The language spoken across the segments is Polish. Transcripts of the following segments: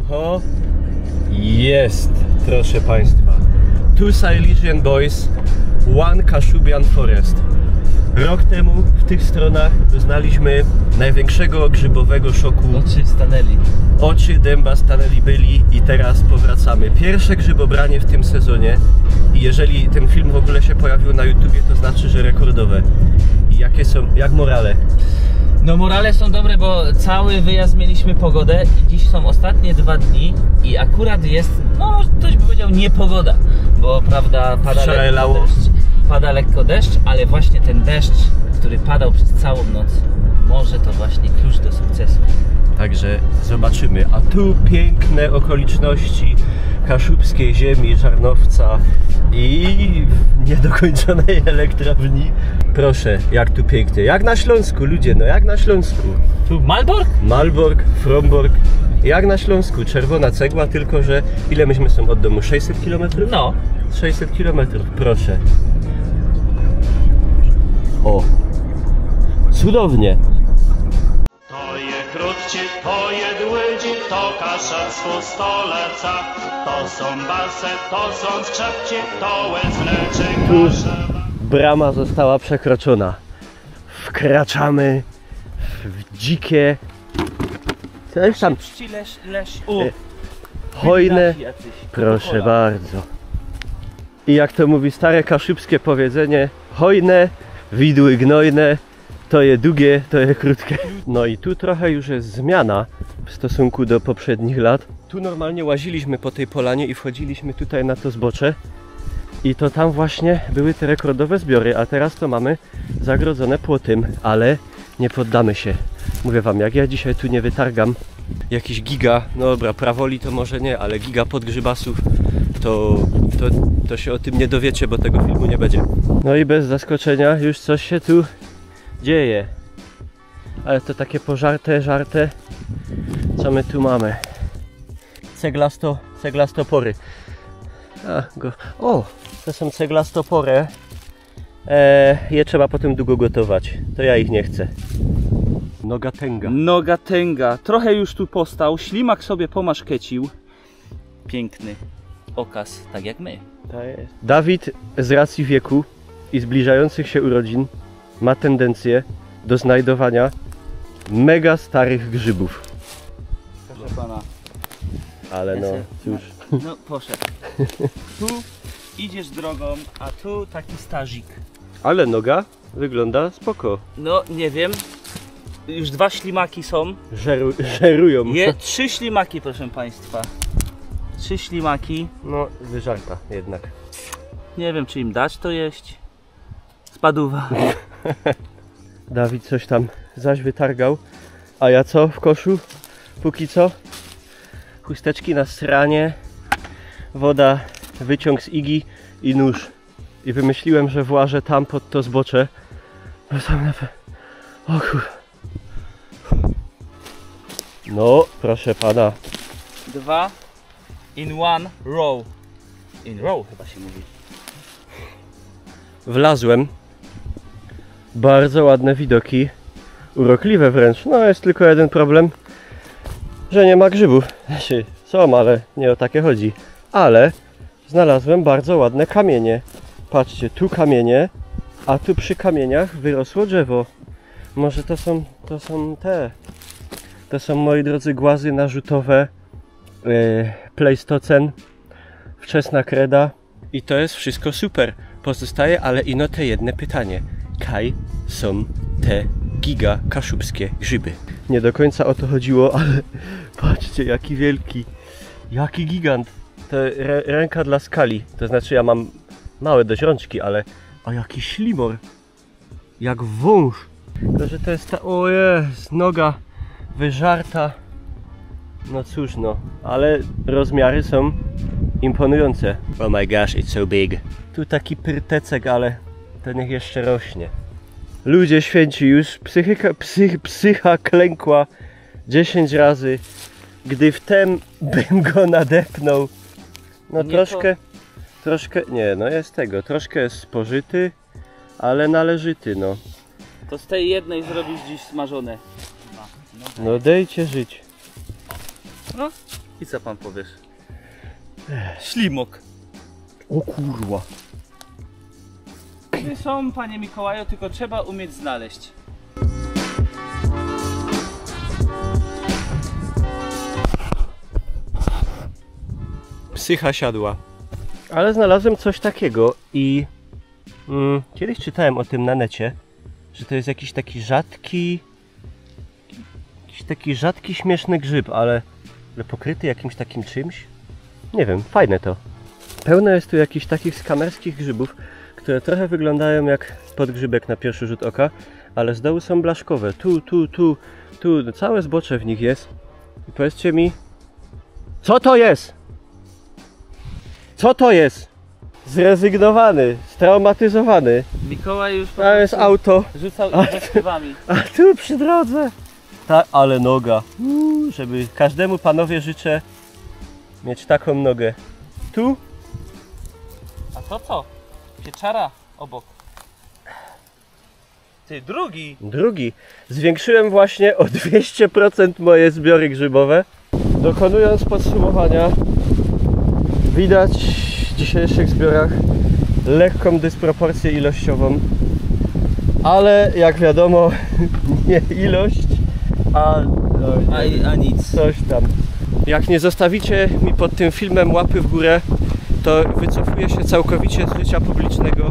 Oho, jest, proszę Państwa. Two Silesian Boys, one Kashubian Forest. Rok temu w tych stronach doznaliśmy największego grzybowego szoku. Oczy stanęli. Oczy dęba stanęli byli i teraz powracamy. Pierwsze grzybobranie w tym sezonie i jeżeli ten film w ogóle się pojawił na YouTubie, to znaczy, że rekordowe. I jakie są, jak morale? No morale są dobre, bo cały wyjazd mieliśmy pogodę i dziś są ostatnie 2 dni i akurat jest, no ktoś by powiedział, niepogoda, bo prawda pada lekko deszcz, ale właśnie ten deszcz, który padał przez całą noc, może to właśnie klucz do sukcesu. Także zobaczymy. A tu piękne okoliczności kaszubskiej ziemi, Żarnowca i niedokończonej elektrowni. Proszę, jak tu pięknie. Jak na Śląsku, ludzie, no jak na Śląsku. Tu Malbork? Malbork, Frombork. Jak na Śląsku, czerwona cegła, tylko że ile myśmy są od domu? 600 km? No. 600 km, proszę. O, cudownie. To je krótci, to je dłydzi, to kasza z stoleca. To są basy, to są skrzepci, to łez mleczy kasze. Brama została przekroczona. Wkraczamy w dzikie... Coś tam... Hojne... Proszę bardzo. I jak to mówi stare kaszubskie powiedzenie, hojne, widły gnojne, to je długie, to je krótkie. No i tu trochę już jest zmiana w stosunku do poprzednich lat. Tu normalnie łaziliśmy po tej polanie i wchodziliśmy tutaj na to zbocze. I to tam właśnie były te rekordowe zbiory, a teraz to mamy zagrodzone płotem, ale nie poddamy się. Mówię wam, jak ja dzisiaj tu nie wytargam jakiś giga, no dobra, prawoli to może nie, ale giga podgrzybasów, to się o tym nie dowiecie, bo tego filmu nie będzie. No i bez zaskoczenia już coś się tu dzieje. Ale to takie żarte, co my tu mamy? Ceglastopory. O, to są ceglastopory. Je trzeba potem długo gotować. To ja ich nie chcę. Nogatęga. Nogatęga. Trochę już tu postał. Ślimak sobie pomaszkecił. Piękny okaz, tak jak my. To jest. Dawid z racji wieku i zbliżających się urodzin ma tendencję do znajdowania mega starych grzybów. Proszę pana. Ale no cóż. No poszedł. Tu idziesz drogą, a tu taki stażik. Ale noga wygląda spoko. No nie wiem. Już 2 ślimaki są. Żerują. 3 ślimaki, proszę państwa. 3 ślimaki. No wyżarta jednak. Nie wiem, czy im dać to jeść. Spadówa. Dawid coś tam zaś wytargał. A ja co w koszu? Póki co? Chusteczki na stranie, woda, wyciąg z igi i nóż. I wymyśliłem, że włażę tam pod to zbocze. Bo tam na o kur... No, proszę pana. 2 in 1 row. In row chyba się mówi. Wlazłem. Bardzo ładne widoki. Urokliwe wręcz. No jest tylko jeden problem, że nie ma grzybów. Znaczy, są, ale nie o takie chodzi. Ale znalazłem bardzo ładne kamienie. Patrzcie, tu kamienie, a tu przy kamieniach wyrosło drzewo. Może to są te. To są, moi drodzy, głazy narzutowe, Pleistocen, wczesna kreda. I to jest wszystko super. Pozostaje ale ino te jedno pytanie. Kaj są te giga kaszubskie grzyby? Nie do końca o to chodziło, ale patrzcie, jaki wielki, jaki gigant. To ręka dla skali. To znaczy ja mam małe dość rączki, ale a jaki ślimor. Jak wąż. To, że to jest ta, o jest, noga wyżarta. No cóż no, ale rozmiary są imponujące. Oh my gosh, it's so big. Tu taki pyrtecek, ale to niech jeszcze rośnie. Ludzie święci, już psycha klękła 10 razy, gdy wtem bym go nadepnął. No nie troszkę, nie no jest tego, troszkę jest spożyty, ale należyty no. To z tej jednej zrobisz dziś smażone. No dejcie żyć. No, I co pan powiesz? Ślimok. O kurwa. Są, panie Mikołaju, tylko trzeba umieć znaleźć. Psycha siadła. Ale znalazłem coś takiego i kiedyś czytałem o tym na necie, że to jest jakiś taki rzadki, śmieszny grzyb, ale pokryty jakimś takim czymś. Nie wiem, fajne to. Pełno jest tu jakichś takich skamerskich grzybów, które trochę wyglądają jak podgrzybek na pierwszy rzut oka, ale z dołu są blaszkowe. Tu, całe zbocze w nich jest. I powiedzcie mi, co to jest? Co to jest? Zrezygnowany, straumatyzowany. Mikołaj już po To jest auto. rzucał inwektywami. A tu przy drodze. Tak, ale noga. Żeby każdemu panowie życzę mieć taką nogę. Tu? A to co? Pieczara obok. Ty, drugi. Zwiększyłem właśnie o 200% moje zbiory grzybowe. Dokonując podsumowania, widać w dzisiejszych zbiorach lekką dysproporcję ilościową. Ale jak wiadomo, nie ilość, a nic. Coś tam. Jak nie zostawicie mi pod tym filmem łapy w górę, to wycofuję się całkowicie z życia publicznego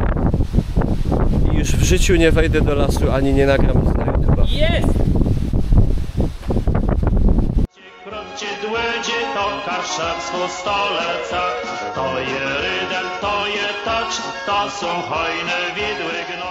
i już w życiu nie wejdę do lasu, ani nie nagram nic na YouTube. Jest! Krótcie dłedzie to karszewsko stoleca, to je rydel, to je tacz, to są hojne widły gno.